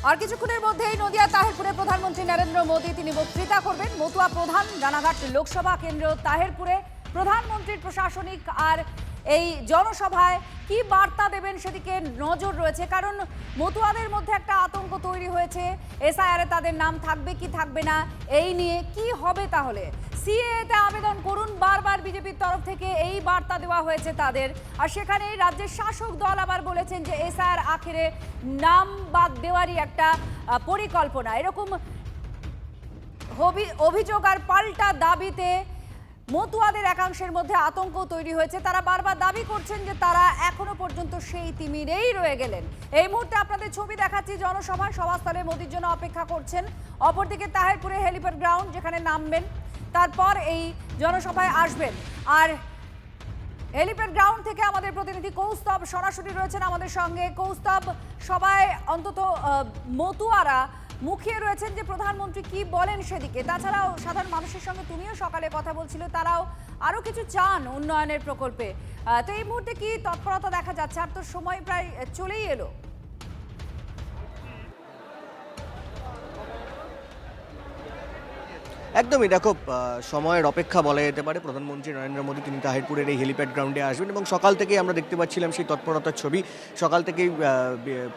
আর কিছুক্ষণের মধ্যেই নদিয়া তাহেরপুরে প্রধানমন্ত্রী নরেন্দ্র মোদী তিনি বক্তৃতা করবেন। মতুয়া প্রধান রানাঘাট লোকসভা কেন্দ্র তাহেরপুরে প্রধানমন্ত্রীর প্রশাসনিক আর এই জনসভায় কি বার্তা দেবেন সেদিকে নজর রয়েছে, কারণ মতুয়াদের মধ্যে একটা আতঙ্ক তৈরি হয়েছে। এসআইআরে তাদের নাম থাকবে কি থাকবে না, এই নিয়ে কি হবে তাহলে। সিএতে আবেদন করুন, বারবার বিজেপির তরফ থেকে এই বার্তা দেওয়া হয়েছে তাদের। আর সেখানে রাজ্যের শাসক দল আবার বলেছেন যে এসআইআর আখেরে নাম বাদ দেওয়ারই একটা পরিকল্পনা। এরকম অভিযোগ আর পাল্টা দাবিতে মতুয়াদের একাংশের মধ্যে আতঙ্ক তৈরি হয়েছে। তারা বারবার দাবি করছেন যে তারা এখনো পর্যন্ত সেই তিমিরেই রয়ে গেলেন। এই মুহূর্তে আপনাদের ছবি দেখাচ্ছি, জনসভা সভাস্থলে মোদির জন্য অপেক্ষা করছেন। অপরদিকে তাহেরপুরে হেলিপ্যাড গ্রাউন্ড, যেখানে নামবেন, তারপর এই জনসভায় আসবেন। আর হেলিপ্যাড গ্রাউন্ড থেকে আমাদের প্রতিনিধি কৌস্তব সরাসরি রয়েছেন আমাদের সঙ্গে। কৌস্তব, সবাই অন্তত মতুয়ারা মুখিয়ে রয়েছেন যে প্রধানমন্ত্রী কি বলেন সেদিকে। তাছাড়াও সাধারণ মানুষের সঙ্গে তুমিও সকালে কথা বলছিল, তারাও আরও কিছু চান উন্নয়নের প্রকল্পে। তো এই মুহূর্তে কি তৎপরতা দেখা যাচ্ছে? আর তো সময় প্রায় চলেই এলো। একদমই, দেখো, সময়ের অপেক্ষা বলা যেতে পারে। প্রধানমন্ত্রী নরেন্দ্র মোদী তিনি তাহিরপুরের এই হেলিপ্যাড গ্রাউন্ডে আসবেন এবং সকাল থেকেই আমরা দেখতে পাচ্ছিলাম সেই তৎপরতার ছবি। সকাল থেকেই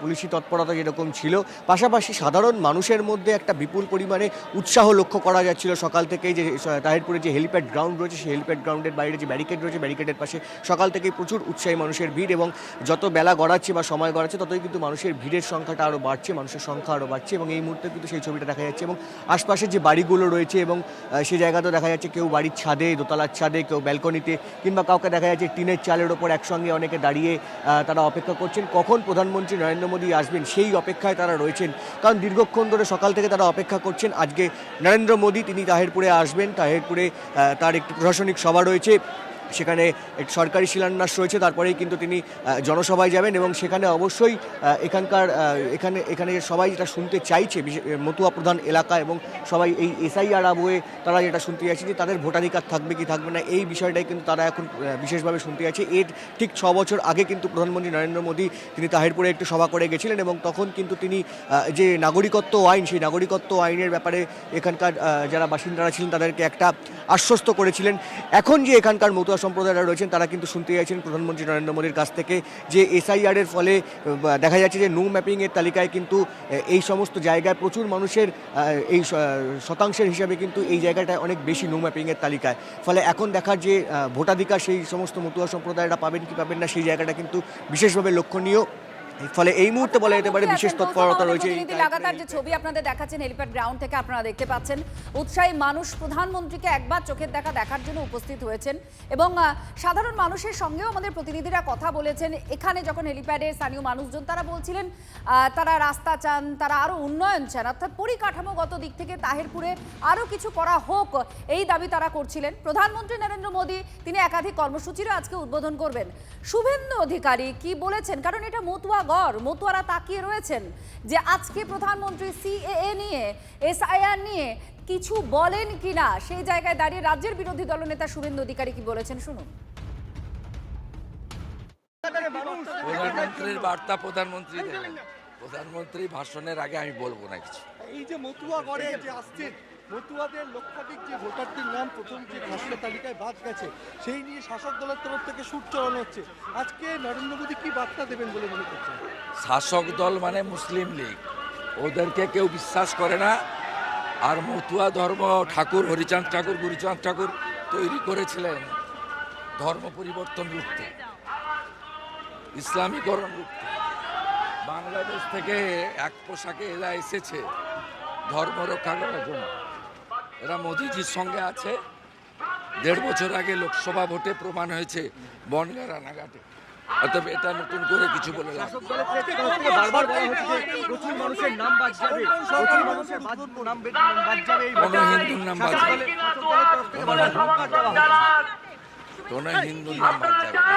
পুলিশি তৎপরতা যেরকম ছিল, পাশাপাশি সাধারণ মানুষের মধ্যে একটা বিপুল পরিমাণে উৎসাহ লক্ষ্য করা যাচ্ছিল সকাল থেকেই। যে তাহিরপুরে যে হেলিপ্যাড গ্রাউন্ড রয়েছে, সেই হেলিপ্যাড গ্রাউন্ডের বাইরে যে ব্যারিকেড রয়েছে, ব্যারিকেডের পাশে সকাল থেকেই প্রচুর উৎসাহী মানুষের ভিড়। এবং যত বেলা গড়াচ্ছে বা সময় গড়াচ্ছে, ততই কিন্তু মানুষের ভিড়ের সংখ্যাটা আরও বাড়ছে, মানুষের সংখ্যা আরও বাড়ছে। এবং এই মুহূর্তে কিন্তু সেই ছবিটা দেখা যাচ্ছে। এবং আশপাশের যে বাড়িগুলো রয়েছে এবং সেই জায়গাতেও দেখা যাচ্ছে কেউ বাড়ির ছাদে, দোতলার ছাদে, কেউ ব্যালকনিতে, কিংবা কাউকে দেখা যাচ্ছে টিনের চালের ওপর একসঙ্গে অনেকে দাঁড়িয়ে তারা অপেক্ষা করছেন কখন প্রধানমন্ত্রী নরেন্দ্র মোদী আসবেন, সেই অপেক্ষায় তারা রয়েছেন। কারণ দীর্ঘক্ষণ ধরে সকাল থেকে তারা অপেক্ষা করছেন আজকে নরেন্দ্র মোদী তিনি তাহিরপুরে আসবেন। তাহিরপুরে তার একটি প্রশাসনিক সভা রয়েছে, সেখানে এক সরকারি শিলান্যাস রয়েছে, তারপরেই কিন্তু তিনি জনসভায় যাবেন। এবং সেখানে অবশ্যই এখানে সবাই যেটা শুনতে চাইছে, মতুয়া প্রধান এলাকা এবং সবাই এই এসআইআর আবহে তারা যেটা শুনতে চাইছে যে তাদের ভোটাধিকার থাকবে কি থাকবে না, এই বিষয়টাই কিন্তু তারা এখন বিশেষভাবে শুনতে চাইছে। এর ঠিক 6 বছর আগে কিন্তু প্রধানমন্ত্রী নরেন্দ্র মোদী তিনি তাহিরপুরে একটু সভা করে গেছিলেন এবং তখন কিন্তু তিনি যে নাগরিকত্ব আইন, সেই নাগরিকত্ব আইনের ব্যাপারে এখানকার যারা বাসিন্দারা ছিলেন তাদেরকে একটা আশ্বস্ত করেছিলেন। এখন যে এখানকার মতুয়া সম্প্রদায়রা রয়েছেন তারা কিন্তু শুনতে চাইছেন প্রধানমন্ত্রী নরেন্দ্র মোদীর কাছ থেকে যে এসআইআরের ফলে দেখা যাচ্ছে যে নো ম্যাপিংয়ের তালিকায় কিন্তু এই সমস্ত জায়গায় প্রচুর মানুষের এই শতাংশের হিসাবে কিন্তু এই জায়গাটায় অনেক বেশি নো ম্যাপিংয়ের তালিকায়। ফলে এখন দেখার যে ভোটাধিকার সেই সমস্ত মতুয়া সম্প্রদায়রা পাবেন কি পাবেন না, সেই জায়গাটা কিন্তু বিশেষভাবে লক্ষণীয়। ফলে এই মুহূর্তে বলা যেতে পারে বিশেষ তৎপরতা রয়েছে। লাগাতার যে ছবি আপনাদের দেখাচ্ছেন হেলিপ্যাড গ্রাউন্ড থেকে, আপনারা দেখতে পাচ্ছেন উৎসাহী মানুষ প্রধানমন্ত্রীকে একবার চোখের দেখা দেখার জন্য উপস্থিত হয়েছেন। এবং সাধারণ মানুষের সঙ্গেও আমাদের প্রতিনিধিরা কথা বলেছেন। এখানে যখন হেলিপ্যাডে স্থানীয় মানুষজন তারা বলছিলেন তারা রাস্তা চান, তারা আরও উন্নয়ন চান, অর্থাৎ পরিকাঠামোগত দিক থেকে তাহিরপুরে আরও কিছু করা হোক, এই দাবি তারা করছিলেন। প্রধানমন্ত্রী নরেন্দ্র মোদী তিনি একাধিক কর্মসূচিরও আজকে উদ্বোধন করবেন। শুভেন্দু অধিকারী কি বলেছেন, কারণ এটা মতুয়ারা তাকিয়ে রয়েছেন যে আজকে প্রধানমন্ত্রী সিএএ নিয়ে, এসআইআর নিয়ে কিছু বলেন কিনা, সেই জায়গায় দাঁড়িয়ে রাজ্যের বিরোধী দলনেতা শুভেন্দু অধিকারী কি বলেছেন শুনুন। প্রধানমন্ত্রীর বার্তা প্রধানমন্ত্রী দেবেন। প্রধানমন্ত্রী ভাষণের আগে আমি বলবো না কিছু। এই যে মতুয়া গড়ে যে আসছেন, মতুয়াদের লক্ষাধিক যে ভোটারটির নাম প্রথম যে খসড়া তালিকায় বাদ গেছে, সেই নিয়ে শাসক দলের তরফ থেকে সুর চড়ানো হচ্ছে। আজকে নরেন্দ্র মোদী কি বার্তা দেবেন বলে মনে করছেন? শাসক দল মানে মুসলিম লীগ, ওদেরকে কেউ বিশ্বাস করে না। আর মতুয়া ধর্ম ঠাকুর হরিচাঁদ ঠাকুর, গুরুচাঁদ ঠাকুর তৈরি করেছিলেন ধর্ম পরিবর্তন রুখতে, ইসলামীকরণ রুখতে। বাংলাদেশ থেকে এক পোশাকে এরা এসেছে ধর্ম রক্ষা করার জন্য। এরা মোদিজির সঙ্গে আছে। 1.5 বছর আগে লোকসভা ভোটে প্রমাণ হয়েছে বনগাঁ রানাঘাটে। অতএব এটা নতুন করে কিছু বলে লাভ নেই। কোনো হিন্দুর নাম বাদ যাবে, কোনো হিন্দুর নাম বাদ যাবে,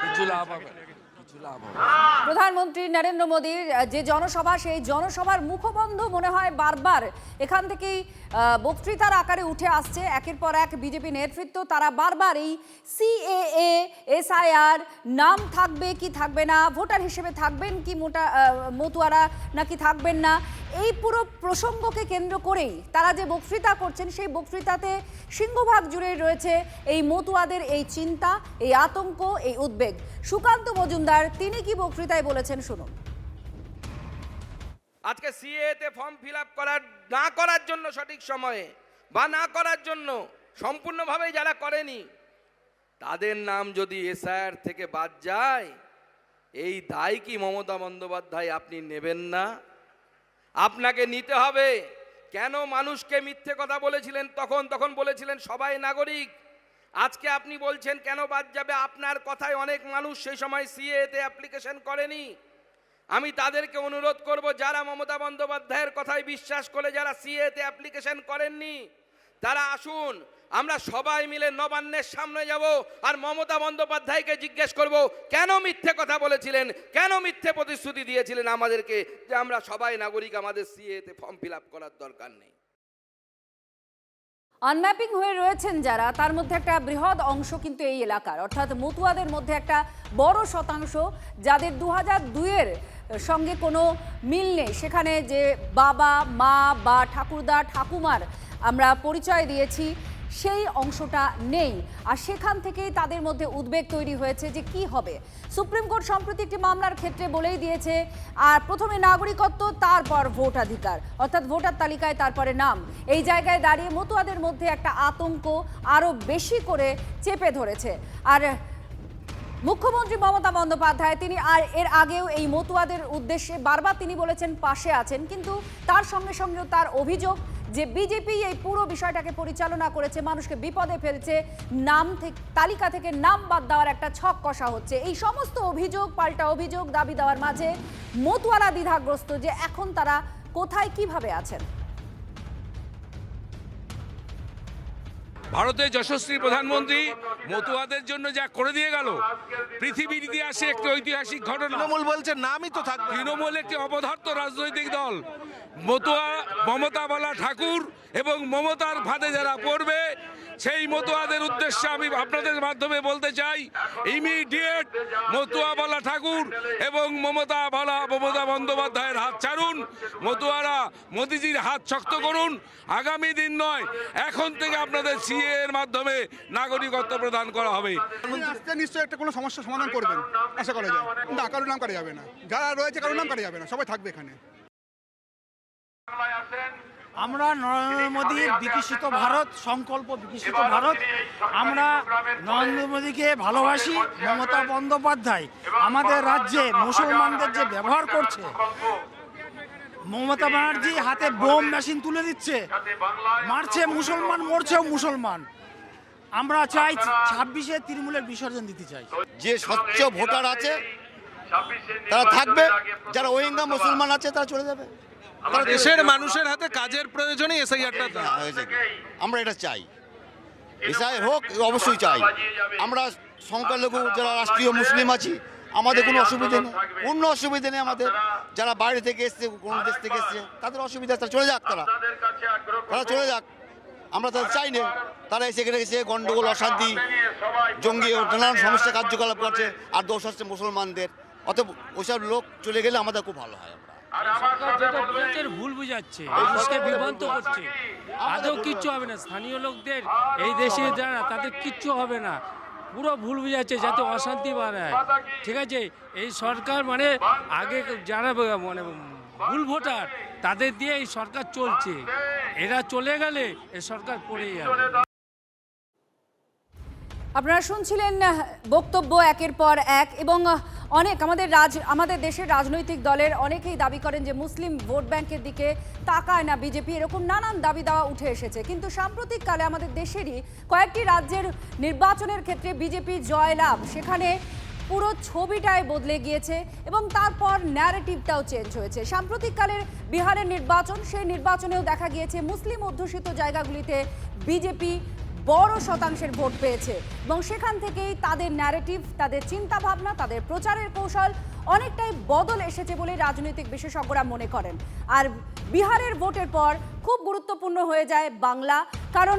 কিছু লাভ হবে, কিছু লাভ হবে। প্রধানমন্ত্রী নরেন্দ্র মোদীর যে জনসভা, সেই জনসভার মুখবন্ধ মনে হয় বারবার এখান থেকেই বক্তৃতার আকারে উঠে আসছে। একের পর এক বিজেপি নেতৃত্ব তারা বারবার এই CAA SIR নাম থাকবে কি থাকবে না, ভোটার হিসেবে থাকবেন কি মতুয়ারা নাকি থাকবেন না, এই পুরো প্রসঙ্গকে কেন্দ্র করেই তারা যে বক্তৃতা করছেন, সেই বক্তৃতাতে সিংহভাগ জুড়ে রয়েছে এই মতুয়াদের এই চিন্তা, এই আতঙ্ক, এই উদ্বেগ। সুকান্ত মজুমদার তিনি কি বক্তৃতায় বলেছেন শুনুন। আজকে সিএতে ফর্ম ফিল আপ না করার জন্য সঠিক সময়ে বা না করার জন্য সম্পূর্ণভাবে যারা করেনি তাদের নাম যদি এসআইআর থেকে বাদ যায়, এই দায় কি মমতা বন্দ্যোপাধ্যায় আপনি নেবেন না? আপনাকে নিতে হবে। কেন মানুষকে মিথ্যে কথা বলেছিলেন তখন বলেছিলেন সবাই নাগরিক। আজকে আপনি বলছেন কেন বাদ যাবে? আপনার কথায় অনেক মানুষ সেই সময় সিএতে অ্যাপ্লিকেশন করেনি। আমি তাদেরকে অনুরোধ করব, যারা মমতা বন্দ্যোপাধ্যায়ের কথায় বিশ্বাস করে যারা সিএতে অ্যাপ্লিকেশন করেননি, তারা আসুন, আমরা সবাই মিলে নবান্নের সামনে যাব আর মমতা বন্দ্যোপাধ্যায়কে জিজ্ঞেস করব কেন মিথ্যে কথা বলেছিলেন, কেন মিথ্যে প্রতিশ্রুতি দিয়েছিলেন আমাদেরকে যে আমরা সবাই নাগরিক, আমাদের সিএতে ফর্ম ফিল আপ করার দরকার নেই। আনম্যাপিং হয়ে রয়েছেন যারা, তার মধ্যে একটা বৃহৎ অংশ কিন্তু এই এলাকার, অর্থাৎ মতুয়াদের মধ্যে একটা বড় শতাংশ যাদের 2002-এর সঙ্গে কোনো মিল নেই। সেখানে যে বাবা মা বা ঠাকুরদা ঠাকুমার আমরা পরিচয় দিয়েছি, সেই অংশটা নেই। আর সেখান থেকেই তাদের মধ্যে উদ্বেগ তৈরি হয়েছে যে কি হবে। সুপ্রিম কোর্ট সম্প্রতি একটি মামলার ক্ষেত্রে বলেই দিয়েছে, আর প্রথমে নাগরিকত্ব, তারপর ভোটাধিকার, অর্থাৎ ভোটার তালিকায় তারপরে নাম। এই জায়গায় দাঁড়িয়ে মতুয়াদের মধ্যে একটা আতঙ্ক আরও বেশি করে চেপে ধরেছে। আর মুখ্যমন্ত্রী মমতা বন্দ্যোপাধ্যায় তিনি আর এর আগেও এই মতুয়াদের উদ্দেশ্যে বারবার তিনি বলেছেন পাশে আছেন, কিন্তু তার সঙ্গে সঙ্গেও তার অভিযোগ যে বিজেপি এই পুরো বিষয়টাকে পরিচালনা করেছে, মানুষকে বিপদে ফেলছে, নাম থেকে তালিকা থেকে নাম বাদ দেওয়ার একটা ছক কষা হচ্ছে। এই সমস্ত অভিযোগ পাল্টা অভিযোগ দাবি দেওয়ার মাঝে মতুয়ারা দ্বিধাগ্রস্ত যে এখন তারা কোথায় কিভাবে আছেন। ভারতের যশস্বী প্রধানমন্ত্রী মতুয়াদের জন্য যা করে দিয়ে গেল, পৃথিবীর ইতিহাসে একটি ঐতিহাসিক ঘটনা। তৃণমূল বলছে নামই তো থাকবে। তৃণমূল একটি অপদার্থ রাজনৈতিক দল। মতুয়া মমতা বালা ঠাকুর এবং মমতার ফাঁদে যারা পড়বে, সেই মতুয়াদের উদ্দেশ্যে আমি আপনাদের মাধ্যমে বলতে চাই, ইমিডিয়েট মতুয়া বালা ঠাকুর এবং মমতা বন্দ্যোপাধ্যায়ের হাত ছাড়ুন। মতুয়ারা মোদিজির হাত শক্ত করুন। আগামী দিন নয়, এখন থেকে আপনাদের সিএ এর মাধ্যমে নাগরিকত্ব প্রদান করা হবে। নিশ্চয়ই একটা কোনো সমস্যার সমাধান করবেন আশা করা যায়। না, কারোর নাম কাটা যাবে না, যারা রয়েছে কারোর নাম কাটা যাবে না, সবাই থাকবে এখানে। আমরা নরেন্দ্র মোদীর বিকশিত ভারত, সংকল্প বিকশিত ভারত, আমরা নরেন্দ্র মোদীকে ভালোবাসি। মমতা বন্দ্যোপাধ্যায় আমাদের রাজ্যে মুসলমানদের যে ব্যবহার করছে, মমতা ব্যানার্জি হাতে বোম মেশিন তুলে দিচ্ছে, মারছে মুসলমান, মরছেও মুসলমান। আমরা চাই 26-এ তৃণমূলের বিসর্জন দিতে চাই। যে স্বচ্ছ ভোটার আছে তারা থাকবে, যারা রোহিঙ্গা মুসলমান আছে তারা চলে যাবে। দেশের মানুষের হাতে কাজের প্রয়োজনে এসআইআরটা আমরা এটা চাই, এসআইআর হোক, অবশ্যই চাই। আমরা সংখ্যালঘু যারা রাষ্ট্রীয় মুসলিম আছি, আমাদের কোনো অসুবিধা নেই, কোনো অসুবিধা নেই আমাদের। যারা বাইরে থেকে এসছে, কোনো দেশ থেকে এসছে, তাদের অসুবিধা, তারা চলে যাক, তারা চলে যাক। আমরা তাদের চাই না তারা সেখানে এসে গন্ডগোল, অশান্তি, জঙ্গি নানান সমস্যা কার্যকলাপ করছে আর দোষ হচ্ছে মুসলমানদের। অতএব ওইসব লোক চলে গেলে আমাদের খুব ভালো হয়। ভুল বুঝাচ্ছে, মানুষকে বিভ্রান্ত করছে, আদৌ কিচ্ছু হবে না। স্থানীয় লোকদের এই দেশে যারা, তাদের কিচ্ছু হবে না, পুরো ভুল বুঝাচ্ছে যাতে অশান্তি বাড়ায়। ঠিক আছে, এই সরকার মানে আগে যারা মানে ভুল ভোটার, তাদের দিয়ে এই সরকার চলছে। এরা চলে গেলে এই সরকার পড়ে যাবে। আপনারা শুনছিলেন বক্তব্য একের পর এক, এবং অনেক আমাদের দেশের রাজনৈতিক দলের অনেকেই দাবি করেন যে মুসলিম ভোট ব্যাংকের দিকে তাকায় না বিজেপি, এরকম নানান দাবি দেওয়া উঠে এসেছে। কিন্তু সাম্প্রতিককালে আমাদের দেশেরই কয়েকটি রাজ্যের নির্বাচনের ক্ষেত্রে বিজেপি জয়লাভ, সেখানে পুরো ছবিটাই বদলে গিয়েছে এবং তারপর ন্যারেটিভটাও চেঞ্জ হয়েছে। সাম্প্রতিককালের বিহারের নির্বাচন, সেই নির্বাচনেও দেখা গিয়েছে মুসলিম অধ্যুষিত জায়গাগুলিতে বিজেপি বড় শতাংশের ভোট পেয়েছে এবং সেখান থেকেই তাদের ন্যারেটিভ, তাদের চিন্তা ভাবনা, তাদের প্রচারের কৌশল অনেকটাই বদল এসেছে বলে রাজনৈতিক বিশেষজ্ঞরা মনে করেন। আর বিহারের ভোটের পর খুব গুরুত্বপূর্ণ হয়ে যায় বাংলা, কারণ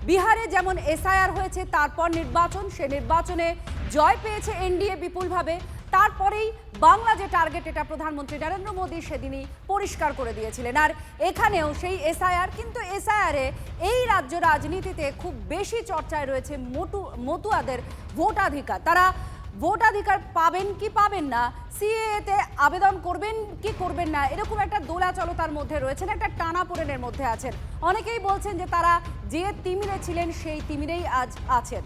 বিহারে যেমন এসআইআর হয়েছে, তারপর নির্বাচন, সে নির্বাচনে জয় পেয়েছে এনডিএ বিপুলভাবে। তারপরেই বাংলা যে টার্গেট, এটা প্রধানমন্ত্রী নরেন্দ্র মোদী সেদিনই পরিষ্কার করে দিয়েছিলেন। আর এখানেও সেই এসআইআর, কিন্তু এসআইআরে এই রাজ্য রাজনীতিতে খুব বেশি চর্চায় রয়েছে মতুয়াদের ভোটাধিকার। তারা ভোটাধিকার পাবেন কি পাবেন না, সিএএতে আবেদন করবেন কি করবেন না, এরকম একটা দোলাচলতার মধ্যে রয়েছেন, একটা টানাপোড়েনের মধ্যে আছেন। অনেকেই বলছেন যে তারা যে তিমিরে ছিলেন সেই তিমিরেই আজ আছেন।